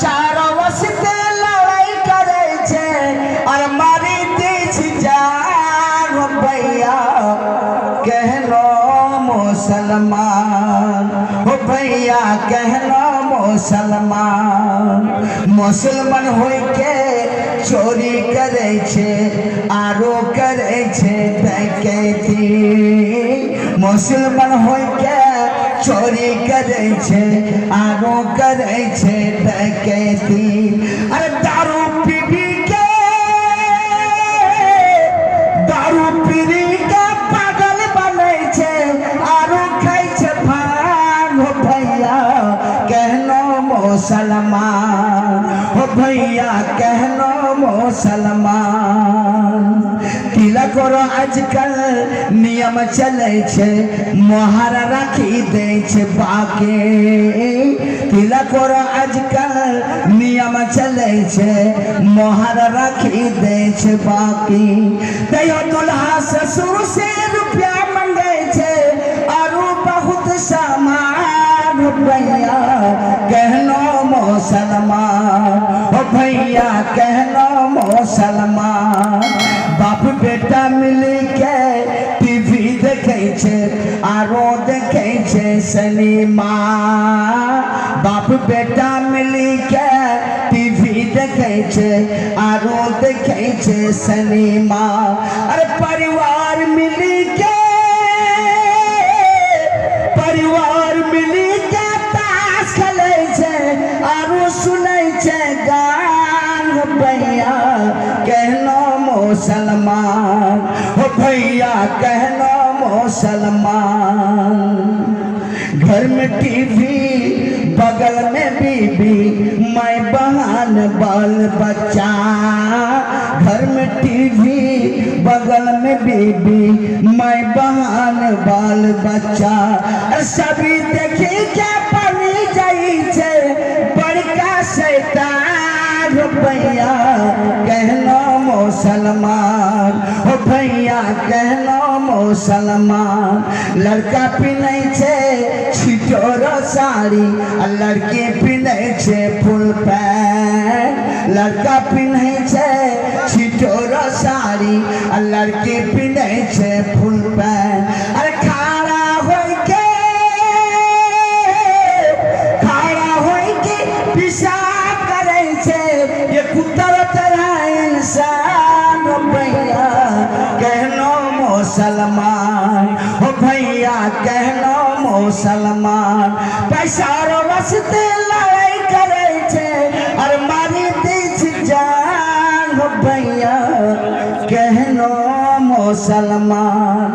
सारा वस्ते लड़ाई करे छे और मारी दी छी जान भैया कहनो मुसलमान हो भैया कहनो मुसलमान मुसलमान होई के चोरी करे छे आरो करे छे डकैती मुसलमान होई के चोरी करे छे आरो करे छे डकैती अरे दारू पी के पागल बने छे आरो खाई छे भांग हो भैया कहनो मुसलमान हो भैया कहनो मुसलमान तिलक करो आजकल नियम चले छे मोहर राखी दे छे बाके तिलक करो आजकल नियम चले छे मोहर राखी दे छे बाकी तैयो दुल्हा ससुर से रुपया मांगे छे आरो बहुत सामान भैया कहनो मुसलमान हो भैया कहनो मुसलमान बाप बेटा मिली के टीवी देखे छे आरो देखे छे सिनेमा बाप बेटा मिली के टीवी देखे छे आरो देखे छे सिनेमा अरे परिवार मिली के ताश खेले छे आरो सुने छे गान भैया कहनो मुसलमान हो भैया कहनो मुसलमान घर में टीवी बगल में बीबी माई बहन बाल बच्चा घर में टीवी बगल में बीबी माई बहन बाल बच्चा सभी देखी के पानी जाई छे बड़का शैतान भैया कहनो मुसलमान हो भैया कहनो मुसलमान लड़का पिन्है छे छिटोरो साड़ी आ लड़की पिन्है छे फुल पैंट लड़का पिन्है छे छिटोरो साड़ी आ लड़की पिन्है छे फुल पैंट अरे खड़ा होई के पेशाब करे छे ये कुत्ता तेरा इंसान भैया कहनो मुसलमान हो भैया कहनो मुसलमान पैसा रो वास्ते लड़ाई करे छे और मारी दी छी जान हो भैया कहनो मुसलमान।